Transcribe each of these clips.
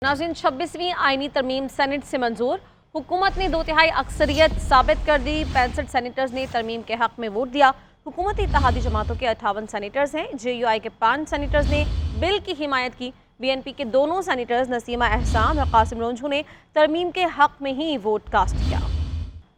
नाज़रीन 26वीं आईनी तरमीम सेनेट से मंजूर। हुकूमत ने 2/3 अक्सरियत साबित कर दी। 65 सेनेटर्स ने तरमीम के हक में वोट दिया। हुकूमती इत्तेहादी जमातों के 58 सेनेटर्स हैं। JUI के 5 सेनेटर्स ने बिल की हिमायत की। BNP के दोनों सेनेटर्स नसीमा एहसान और कासिम रोंझू ने तरमीम के हक में ही वोट कास्ट किया।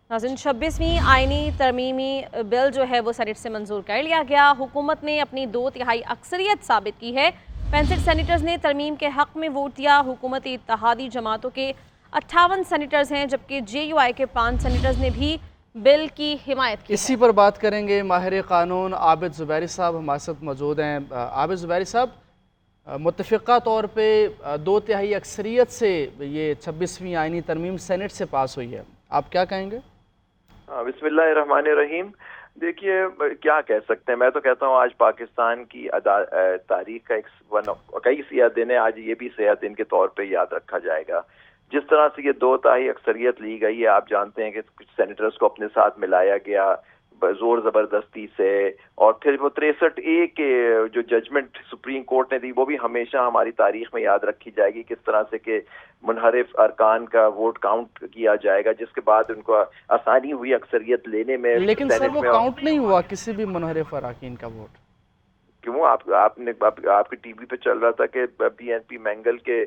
नाज़रीन 26वीं आईनी तरमीमी बिल जो है वो सेनेट से मंजूर कर लिया गया। हुकूमत ने अपनी 2/3 अक्सरियत साबित की है। 65 सेनेटर्स ने तरमीम के हक में वोट दिया। हुकूमती इत्तेहादी जमातों के 58 सेनेटर्स हैं, जबकि JUI के 5 सेनेटर्स ने भी बिल की हिमायत की। इसी पर बात करेंगे। माहिर कानून आबिद ज़ुबैरी साहब हमारे साथ मौजूद हैं। आबिद ज़ुबैरी साहब, मुत्तफ़िक़ा तौर पे 2/3 अक्सरियत से ये 26वीं आईनी तरमीम सेनेट से पास हुई है, आप क्या कहेंगे? बिस्मिल्लाहिर्रहमानिर्रहीम। देखिए, क्या कह सकते हैं, मैं तो कहता हूँ आज पाकिस्तान की तारीख का कई सियाह दिन है। आज ये भी सियाह दिन के तौर पे याद रखा जाएगा। जिस तरह से ये 2/3 अक्सरियत ली गई है, आप जानते हैं कि कुछ सेनेटर्स को अपने साथ मिलाया गया जोर ज़बरदस्ती से, और फिर वो 63A के जो जजमेंट सुप्रीम कोर्ट ने दी वो भी हमेशा हमारी तारीख में याद रखी जाएगी। किस तरह से कि मुनहरिफ अरकान का वोट काउंट किया जाएगा, जिसके बाद उनको आसानी हुई अक्सरियत लेने में। लेकिन सर वो काउंट नहीं हुआ किसी भी मुनहरिफ अरकान का वोट। क्यों? आपकी टीवी पे चल रहा था कि BNP मैंगल के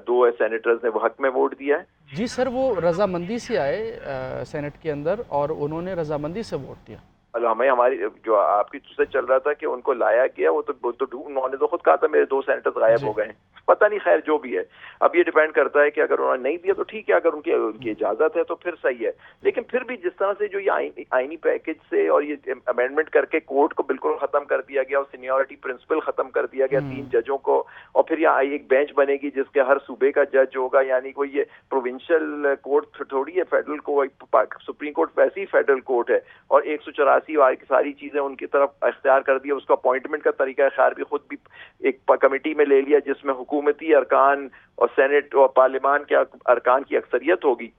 2 सेनेटर्स ने वो हक में वोट दिया है। जी सर, वो रजामंदी से आए सेनेट के अंदर और उन्होंने रजामंदी से वोट दिया। हमें हमारी जो आपकी से चल रहा था कि उनको लाया गया, वो तो उन्होंने तो खुद कहा था मेरे 2 सेनेटर्स गायब हो गए। पता नहीं, खैर जो भी है, अब ये डिपेंड करता है कि अगर उन्होंने नहीं दिया तो ठीक है, अगर उनकी इजाजत है तो फिर सही है। लेकिन फिर भी जिस तरह से जो ये आईनी पैकेज से और ये अमेंडमेंट करके कोर्ट को बिल्कुल खत्म कर दिया गया और सीनियरिटी प्रिंसिपल खत्म कर दिया गया 3 जजों को, और फिर ये एक बेंच बनेगी जिसके हर सूबे का जज होगा। यानी कोई ये प्रोविंशियल कोर्ट थोड़ी है, फेडरल कोर्ट, सुप्रीम कोर्ट वैसी ही फेडरल कोर्ट है, और 184 सारी चीजें उनकी तरफ इख्तियार कर दिया। उसका अपॉइंटमेंट का तरीका ख्याल भी खुद भी एक कमेटी में ले लिया जिसमें हुकूमती अरकान और सेनेट और पार्लियामान के अरकान की अक्सरियत होगी।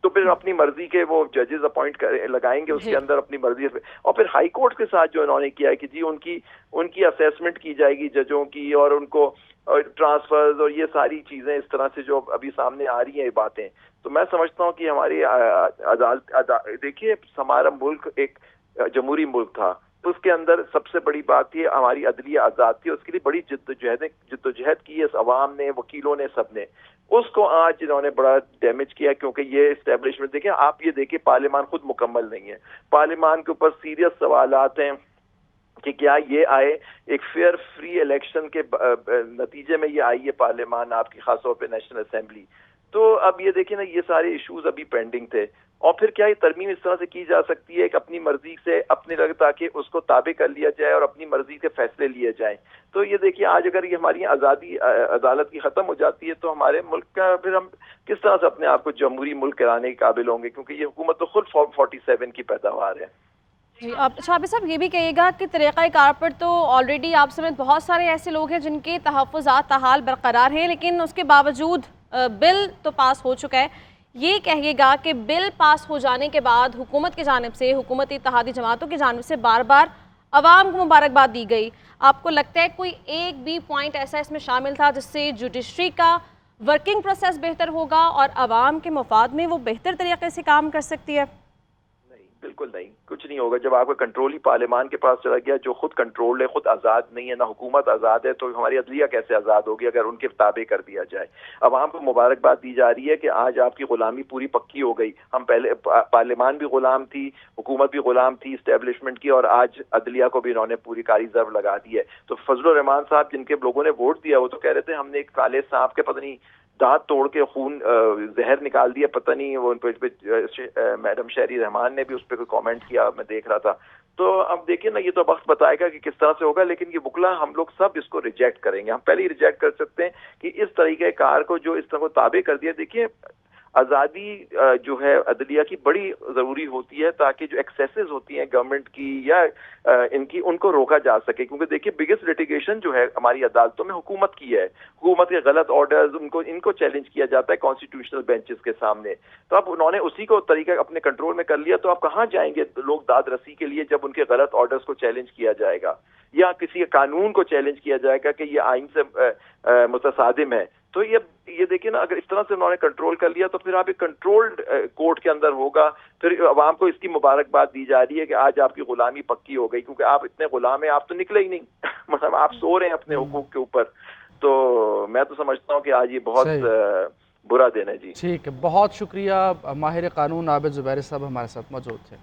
तो फिर अपनी मर्जी के वो जजेस अपॉइंट लगाएंगे उसके अंदर अपनी मर्जी से। और फिर हाई कोर्ट के साथ जो इन्होंने किया है कि जी उनकी असेसमेंट की जाएगी जजों की, और उनको ट्रांसफर्स और ये सारी चीजें इस तरह से जो अभी सामने आ रही हैं ये बातें, तो मैं समझता हूँ कि हमारी अदालत, देखिए हमारा मुल्क एक जमहूरी मुल्क था, तो उसके अंदर सबसे बड़ी बात थी हमारी अदलिया आज़ाद थी। उसके लिए बड़ी जिद्दोजहद की है अवाम ने, वकीलों ने, सब ने। उसको आज इन्होंने बड़ा डैमेज किया, क्योंकि ये इस्टेब्लिशमेंट देखिए, आप ये देखिए पार्लियामान खुद मुकम्मल नहीं है। पार्लियामान के ऊपर सीरियस सवालात हैं कि क्या ये आए एक फेयर फ्री इलेक्शन के नतीजे में ये आई है पार्लियामान आपकी, खासतौर पे नेशनल असेंबली। तो अब ये देखिए ना, ये सारे इश्यूज अभी पेंडिंग थे, और फिर क्या ये तरमीम इस तरह से की जा सकती है कि अपनी मर्जी से अपने लगे ताकि उसको ताबे कर लिया जाए और अपनी मर्जी के फैसले लिए जाएं। तो ये देखिए, आज अगर ये हमारी आज़ादी अदालत की ख़त्म हो जाती है तो हमारे मुल्क का फिर हम किस तरह से अपने आप को जमहूरी मुल्क कराने के काबिल होंगे, क्योंकि ये हुकूमत तो खुद 47 की पैदावार है। आप शाबिर साहब ये भी कहिएगा कि तरीक़ाकार पर तो ऑलरेडी आप समेत बहुत सारे ऐसे लोग हैं जिनके तहफ़्फ़ुज़ात ताहाल बरकरार हैं, लेकिन उसके बावजूद बिल तो पास हो चुका है। ये कहिएगा कि बिल पास हो जाने के बाद हुकूमत की जानिब से, हुकूमती इत्तेहादी जमातों की जानिब से बार बार अवाम को मुबारकबाद दी गई। आपको लगता है कोई एक भी पॉइंट ऐसा इसमें शामिल था जिससे जुडिशरी का वर्किंग प्रोसेस बेहतर होगा और अवाम के मफाद में वो बेहतर तरीके से काम कर सकती है? बिल्कुल नहीं, कुछ नहीं होगा। जब आपका कंट्रोल ही पार्लियामान के पास चला गया, जो खुद कंट्रोल है, खुद आज़ाद नहीं है, ना हुकूमत आज़ाद है, तो हमारी अदलिया कैसे आज़ाद होगी अगर उनके ताबे कर दिया जाए। अवाम को मुबारकबाद दी जा रही है कि आज आपकी गुलामी पूरी पक्की हो गई। हम पहले पार्लियामान भी गुलाम थी, हुकूमत भी गुलाम थी इस्टेब्लिशमेंट की, और आज अदलिया को भी इन्होंने पूरी कारी ज़र्ब लगा दी है। तो फजलुर रहमान साहब जिनके लोगों ने वोट दिया, वो तो कह रहे थे हमने एक काले सांप के पता नहीं दांत तोड़ के खून जहर निकाल दिया, पता नहीं वो मैडम शहरी रहमान ने भी उस पर कोई कमेंट किया, मैं देख रहा था। तो अब देखिए ना, ये तो वक्त बताएगा कि किस तरह से होगा, लेकिन ये बुकला हम लोग सब इसको रिजेक्ट करेंगे। हम पहले ही रिजेक्ट कर सकते हैं कि इस तरीके कार को जो इस तरह को ताबे कर दिया। देखिए, आज़ादी जो है अदलिया की बड़ी ज़रूरी होती है ताकि जो एक्सेसेस होती हैं गवर्नमेंट की या इनकी, उनको रोका जा सके। क्योंकि देखिए, बिगेस्ट लिटिगेशन जो है हमारी अदालतों में हुकूमत की है। हुकूमत के गलत ऑर्डर्स इनको चैलेंज किया जाता है कॉन्स्टिट्यूशनल बेंचेस के सामने। तो अब उन्होंने उसी को तरीका अपने कंट्रोल में कर लिया, तो अब कहाँ जाएंगे लोग दाद रसी के लिए जब उनके गलत ऑर्डर्स को चैलेंज किया जाएगा या किसी कानून को चैलेंज किया जाएगा कि ये आइन से मुतसादिम है। تو یہ دیکھیے نا، اگر اس طرح سے انہوں نے کنٹرول کر لیا تو پھر آپ ایک کنٹرولڈ کورٹ کے اندر ہوگا، پھر عوام کو اس کی مبارکباد دی جا رہی ہے کہ آج آپ کی غلامی پکی ہو گئی، کیونکہ آپ اتنے غلام ہیں، آپ تو نکلے ہی نہیں مطلب آپ سو رہے ہیں اپنے حقوق کے اوپر. تو میں تو سمجھتا ہوں کہ آج یہ بہت برا دن ہے. جی ٹھیک ہے، بہت شکریہ. ماہر قانون عابد زبیری صاحب ہمارے ساتھ موجود تھے.